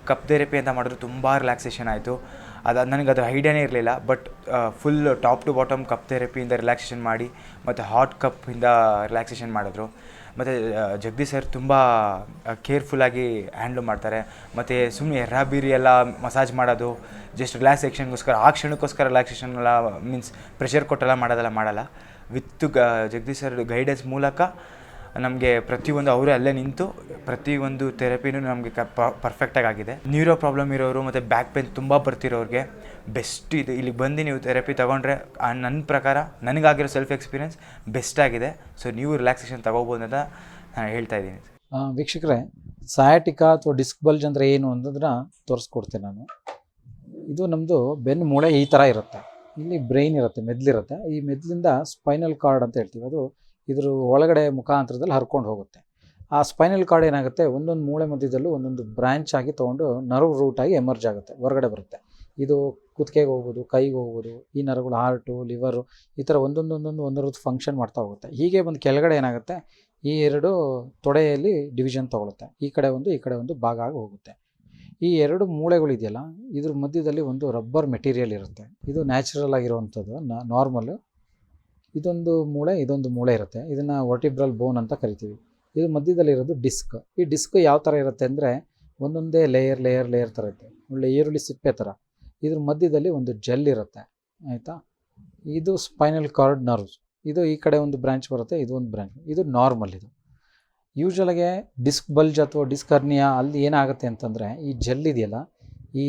Cup therapy ಅಂತ ಮಾಡಿದ್ರು ತುಂಬ ರಿಲ್ಯಾಕ್ಸೇಷನ್ ಆಯಿತು. ನನಗದು ಐಡಿಯಾನೇ ಇರಲಿಲ್ಲ. But full top to bottom cup ಥೆರಪಿಯಿಂದ ರಿಲ್ಯಾಕ್ಸೇಷನ್ ಮಾಡಿ ಮತ್ತು ಹಾಟ್ ಕಪ್ಪಿಂದ ರಿಲ್ಯಾಕ್ಸೇಷನ್ ಮಾಡಿದ್ರು. ಮತ್ತು ಜಗದೀಶ್ ಸರ್ ತುಂಬ ಕೇರ್ಫುಲ್ಲಾಗಿ ಹ್ಯಾಂಡ್ಲ್ ಮಾಡ್ತಾರೆ. ಮತ್ತು ಸುಮ್ಮನೆ ಎರ್ರಾಬಿರಿ ಎಲ್ಲ ಮಸಾಜ್ ಮಾಡೋದು ಜಸ್ಟ್ ರಿಲ್ಯಾಕ್ಸೇಷನ್ಗೋಸ್ಕರ, ಆ ಕ್ಷಣಕ್ಕೋಸ್ಕರ ರಿಲ್ಯಾಕ್ಸೇಷನ್ ಎಲ್ಲ ಮೀನ್ಸ್ ಪ್ರೆಷರ್ ಕೊಟ್ಟೆಲ್ಲ ಮಾಡಲ್ಲ. ವಿತ್ ಜಗದೀಶ್ ಸರ್ ಗೈಡೆನ್ಸ್ ಮೂಲಕ ನಮಗೆ ಪ್ರತಿಯೊಂದು ಅವರೇ ಅಲ್ಲೇ ನಿಂತು ಪ್ರತಿಯೊಂದು ಥೆರಪಿನೂ ನಮಗೆ ಪರ್ಫೆಕ್ಟಾಗಿ ಆಗಿದೆ. ನ್ಯೂರೋ ಪ್ರಾಬ್ಲಮ್ ಇರೋರು ಮತ್ತು ಬ್ಯಾಕ್ ಪೇನ್ ತುಂಬ ಬರ್ತಿರೋರಿಗೆ ಬೆಸ್ಟ್ ಇದು. ಇಲ್ಲಿಗೆ ಬಂದು ನೀವು ಥೆರಪಿ ತೊಗೊಂಡ್ರೆ ನನ್ನ ಪ್ರಕಾರ ನನಗಾಗಿರೋ ಸೆಲ್ಫ್ ಎಕ್ಸ್ಪೀರಿಯೆನ್ಸ್ ಬೆಸ್ಟ್ ಆಗಿದೆ. ಸೊ ನೀವು ರಿಲ್ಯಾಕ್ಸೇಷನ್ ತೊಗೋಬೋದು ಅಂತ ನಾನು ಹೇಳ್ತಾ ಇದ್ದೀನಿ. ವೀಕ್ಷಕರೇ, ಸಯಾಟಿಕಾ ಅಥವಾ ಡಿಸ್ಕ್ ಬಲ್ಜ್ ಅಂದರೆ ಏನು ಅನ್ನೋದನ್ನ ತೋರಿಸ್ಕೊಡ್ತೇನೆ ನಾನು. ಇದು ನಮ್ಮದು ಬೆನ್ನು ಮೂಳೆ ಈ ಥರ ಇರುತ್ತೆ. ಇಲ್ಲಿ ಬ್ರೈನ್ ಇರುತ್ತೆ, ಮೆದುಳಿರುತ್ತೆ. ಈ ಮೆದುಳಿಂದ ಸ್ಪೈನಲ್ ಕಾರ್ಡ್ ಅಂತ ಹೇಳ್ತೀವಿ. ಅದು ಇದ್ರ ಒಳಗಡೆ ಮುಖಾಂತರದಲ್ಲಿ ಹರ್ಕೊಂಡು ಹೋಗುತ್ತೆ. ಆ ಸ್ಪೈನಲ್ ಕಾರ್ಡ್ ಏನಾಗುತ್ತೆ, ಒಂದೊಂದು ಮೂಳೆ ಮಧ್ಯದಲ್ಲೂ ಒಂದೊಂದು ಬ್ರ್ಯಾಂಚ್ ಆಗಿ ತೊಗೊಂಡು ನರ್ವ್ ರೂಟಾಗಿ ಎಮರ್ಜ್ ಆಗುತ್ತೆ, ಹೊರಗಡೆ ಬರುತ್ತೆ. ಇದು ಕುತ್ತಿಗೆಗೆ ಹೋಗ್ಬೋದು, ಕೈಗೆ ಹೋಗ್ಬೋದು. ಈ ನರಗಳು ಹಾರ್ಟು, ಲಿವರು, ಈ ಥರ ಒಂದೊಂದು ಫಂಕ್ಷನ್ ಮಾಡ್ತಾ ಹೋಗುತ್ತೆ. ಹೀಗೆ ಬಂದು ಕೆಳಗಡೆ ಏನಾಗುತ್ತೆ, ಈ ಎರಡು ತೊಡೆಯಲ್ಲಿ ಡಿವಿಷನ್ ತೊಗೊಳುತ್ತೆ. ಈ ಕಡೆ ಒಂದು ಭಾಗ ಆಗಿ ಹೋಗುತ್ತೆ. ಈ ಎರಡು ಮೂಳೆಗಳಿದೆಯಲ್ಲ, ಇದ್ರ ಮಧ್ಯದಲ್ಲಿ ಒಂದು ರಬ್ಬರ್ ಮೆಟೀರಿಯಲ್ ಇರುತ್ತೆ. ಇದು ನ್ಯಾಚುರಲ್ ಆಗಿರುವಂಥದ್ದು, ನಾರ್ಮಲ್. ಇದೊಂದು ಮೂಳೆ ಇರುತ್ತೆ. ಇದನ್ನು ವರ್ಟಿಬ್ರಲ್ ಬೋನ್ ಅಂತ ಕರಿತೀವಿ. ಇದು ಮಧ್ಯದಲ್ಲಿರೋದು ಡಿಸ್ಕ್. ಈ ಡಿಸ್ಕ್ ಯಾವ ಥರ ಇರುತ್ತೆ ಅಂದರೆ ಒಂದೊಂದೇ ಲೇಯರ್ ಥರ ಇರುತ್ತೆ, ಒಳ್ಳೆ ಈರುಳ್ಳಿ ಸಿಪ್ಪೆ ಥರ. ಇದ್ರ ಮಧ್ಯದಲ್ಲಿ ಒಂದು ಜೆಲ್ ಇರುತ್ತೆ, ಆಯಿತಾ. ಇದು ಸ್ಪೈನಲ್ ಕಾರ್ಡ್ ನರ್ವ್ಸ್. ಇದು ಈ ಕಡೆ ಒಂದು ಬ್ರ್ಯಾಂಚ್ ಬರುತ್ತೆ, ಇದು ಒಂದು ಬ್ರ್ಯಾಂಚ್. ಇದು ನಾರ್ಮಲ್. ಇದು ಯೂಶ್ವಲಾಗೆ ಡಿಸ್ಕ್ ಬಲ್ಜ್ ಅಥವಾ ಡಿಸ್ಕ್ ಹರ್ನಿಯಾ ಅಲ್ಲಿ ಏನಾಗುತ್ತೆ ಅಂತಂದರೆ, ಈ ಜೆಲ್ ಇದೆಯಲ್ಲ, ಈ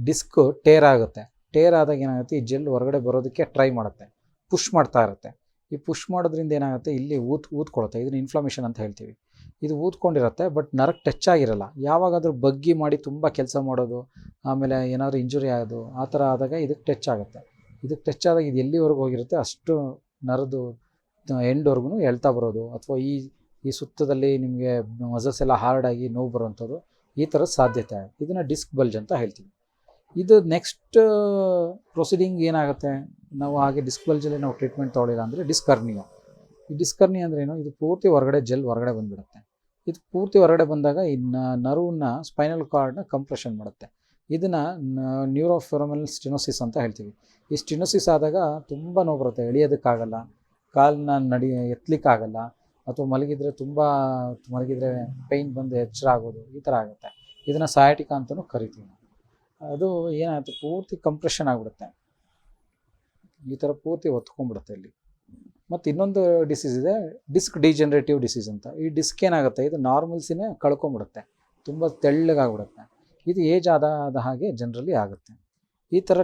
ಡಿಸ್ಕ್ ಟೇರ್ ಆಗುತ್ತೆ. ಟೇರ್ ಆದಾಗ ಏನಾಗುತ್ತೆ, ಈ ಜೆಲ್ ಹೊರಗಡೆ ಬರೋದಕ್ಕೆ ಟ್ರೈ ಮಾಡುತ್ತೆ, ಪುಷ್ ಮಾಡ್ತಾ ಇರುತ್ತೆ. ಈ ಪುಷ್ ಮಾಡೋದ್ರಿಂದ ಏನಾಗುತ್ತೆ, ಇಲ್ಲಿ ಊದ್ಕೊಳುತ್ತೆ. ಇದನ್ನು ಇನ್ಫ್ಲಮೇಷನ್ ಅಂತ ಹೇಳ್ತೀವಿ. ಇದು ಊದ್ಕೊಂಡಿರುತ್ತೆ, ಬಟ್ ನರಕ್ಕೆ ಟಚ್ ಆಗಿರಲ್ಲ. ಯಾವಾಗಾದರೂ ಬಗ್ಗಿ ಮಾಡಿ ತುಂಬ ಕೆಲಸ ಮಾಡೋದು, ಆಮೇಲೆ ಏನಾದರೂ ಇಂಜುರಿ ಆಗೋದು, ಆ ಥರ ಆದಾಗ ಇದಕ್ಕೆ ಟಚ್ ಆಗುತ್ತೆ. ಇದಕ್ಕೆ ಟಚ್ ಆದಾಗ ಇದು ಎಲ್ಲಿವರೆಗೂ ಹೋಗಿರುತ್ತೆ ಅಷ್ಟು ನರದು ಎಂಡ್ವರೆಗೂ ಎಳ್ತಾ ಬರೋದು, ಅಥವಾ ಈ ಸುತ್ತದಲ್ಲಿ ನಿಮಗೆ ಮಸಲ್ಸ್ ಎಲ್ಲ ಹಾರ್ಡಾಗಿ ನೋವು ಬರುವಂಥದ್ದು, ಈ ಥರದ ಸಾಧ್ಯತೆ ಆಗುತ್ತೆ. ಇದನ್ನು ಡಿಸ್ಕ್ ಬಲ್ಜ್ ಅಂತ ಹೇಳ್ತೀವಿ. ಇದು ನೆಕ್ಸ್ಟ್ ಪ್ರೊಸೀಡಿಂಗ್ ಏನಾಗುತ್ತೆ, ನಾವು ಹಾಗೆ ಡಿಸ್ಕ್ ಬಲ್ಜಲ್ಲಿ ನಾವು ಟ್ರೀಟ್ಮೆಂಟ್ ತೊಗೊಳಿಲ್ಲ ಅಂದರೆ ಡಿಸ್ಕ್ ಹರ್ನಿಯಾ. ಈ ಡಿಸ್ಕ್ ಹರ್ನಿಯಾ ಅಂದರೆ ಏನು, ಇದು ಪೂರ್ತಿ ಹೊರಗಡೆ ಜೆಲ್ ಹೊರಗಡೆ ಬಂದುಬಿಡುತ್ತೆ. ಇದು ಪೂರ್ತಿ ಹೊರಗಡೆ ಬಂದಾಗ ಈ ನರ್ವ್ನ ಸ್ಪೈನಲ್ ಕಾರ್ಡ್ನ ಕಂಪ್ರೆಷನ್ ಮಾಡುತ್ತೆ. ಇದನ್ನು ನ್ಯೂರೋಫೆರಮಲ್ ಸ್ಟಿನೋಸಿಸ್ ಅಂತ ಹೇಳ್ತೀವಿ. ಈ ಸ್ಟಿನೋಸಿಸ್ ಆದಾಗ ತುಂಬ ನೋವು ಬರುತ್ತೆ, ಎಳಿಯೋದಕ್ಕಾಗಲ್ಲ, ಕಾಲನ್ನ ಎತ್ತಲಿಕ್ಕಾಗಲ್ಲ, ಅಥವಾ ಮಲಗಿದ್ರೆ ಪೈನ್ ಬಂದು ಎಚ್ಚರ ಆಗೋದು, ಈ ಥರ ಆಗುತ್ತೆ. ಇದನ್ನು ಸಯಾಟಿಕಾ ಅಂತಲೂ ಕರಿತೀವಿ. ಅದು ಏನಾಗುತ್ತೆ, ಪೂರ್ತಿ ಕಂಪ್ರೆಷನ್ ಆಗಿಬಿಡುತ್ತೆ, ಈ ಥರ ಪೂರ್ತಿ ಒತ್ಕೊಂಡ್ಬಿಡುತ್ತೆ ಇಲ್ಲಿ. ಮತ್ತು ಇನ್ನೊಂದು ಡಿಸೀಸ್ ಇದೆ, ಡಿಸ್ಕ್ ಡಿಜೆನರೇಟಿವ್ ಡಿಸೀಸ್ ಅಂತ. ಈ ಡಿಸ್ಕ್ ಏನಾಗುತ್ತೆ, ಇದು ನಾರ್ಮಲ್ಸಿನೇ ಕಳ್ಕೊಂಬಿಡುತ್ತೆ, ತುಂಬ ತೆಳ್ಳಗಾಗ್ಬಿಡುತ್ತೆ. ಇದು ಏಜ್ ಆದ ಹಾಗೆ ಜನರಲಿ ಆಗುತ್ತೆ. ಈ ಥರ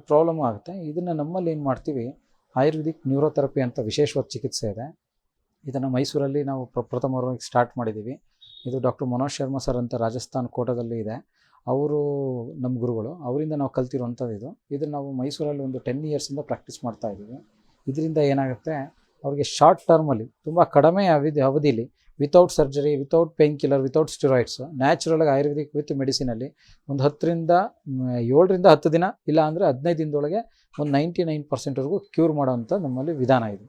ಪ್ರಾಬ್ಲಮ್ ಆಗುತ್ತೆ. ಇದನ್ನು ನಮ್ಮಲ್ಲಿ ಏನು ಮಾಡ್ತೀವಿ, ಆಯುರ್ವೇದಿಕ್ ನ್ಯೂರೋಥೆರಪಿ ಅಂತ ವಿಶೇಷವಾದ ಚಿಕಿತ್ಸೆ ಇದೆ. ಇದನ್ನು ಮೈಸೂರಲ್ಲಿ ನಾವು ಪ್ರಥಮವಾಗಿ ಸ್ಟಾರ್ಟ್ ಮಾಡಿದ್ದೀವಿ. ಇದು ಡಾಕ್ಟರ್ ಮನೋಜ್ ಶರ್ಮಾ ಸರ್ ಅಂತ ರಾಜಸ್ಥಾನ್ ಕೋಟದಲ್ಲಿ ಇದೆ. ಅವರು ನಮ್ಮ ಗುರುಗಳು, ಅವರಿಂದ ನಾವು ಕಲ್ತಿರುವಂಥದ್ದು. ಇದನ್ನು ನಾವು ಮೈಸೂರಲ್ಲಿ ಒಂದು 10 ಇಯರ್ಸಿಂದ ಪ್ರಾಕ್ಟೀಸ್ ಮಾಡ್ತಾಯಿದ್ದೀವಿ. ಇದರಿಂದ ಏನಾಗುತ್ತೆ, ಅವ್ರಿಗೆ ಶಾರ್ಟ್ ಟರ್ಮಲ್ಲಿ ತುಂಬ ಕಡಿಮೆ ಅವಧಿಯಲ್ಲಿ without surgery, without pain killer, without steroids, ನ್ಯಾಚುರಲಾಗಿ ಆಯುರ್ವೇದಿಕ್ ವಿತ್ ಮೆಡಿಸಿನಲ್ಲಿ ಒಂದು 7ರಿಂದ 10 ದಿನ, ಇಲ್ಲ ಅಂದರೆ 15 ದಿನದೊಳಗೆ ಒಂದು 99% ಕ್ಯೂರ್ ಮಾಡೋವಂಥ ನಮ್ಮಲ್ಲಿ ವಿಧಾನ ಇದೆ.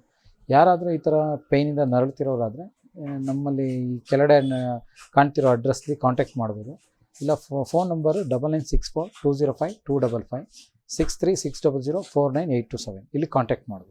ಯಾರಾದರೂ ಈ ಥರ ಪೇಯ್ನಿಂದ ನರಳುತ್ತಿರೋರಾದರೆ ನಮ್ಮಲ್ಲಿ ಈ ಕೆಳಗಡೆ ಕಾಣ್ತಿರೋ ಅಡ್ರೆಸ್ಲಿ ಕಾಂಟ್ಯಾಕ್ಟ್ ಮಾಡ್ಬೋದು. ಇಲ್ಲ ಫೋನ್ ನಂಬರು 9964 205 255 63 600 49827 ಇಲ್ಲಿ ಕಾಂಟ್ಯಾಕ್ಟ್ ಮಾಡ್ಬೋದು.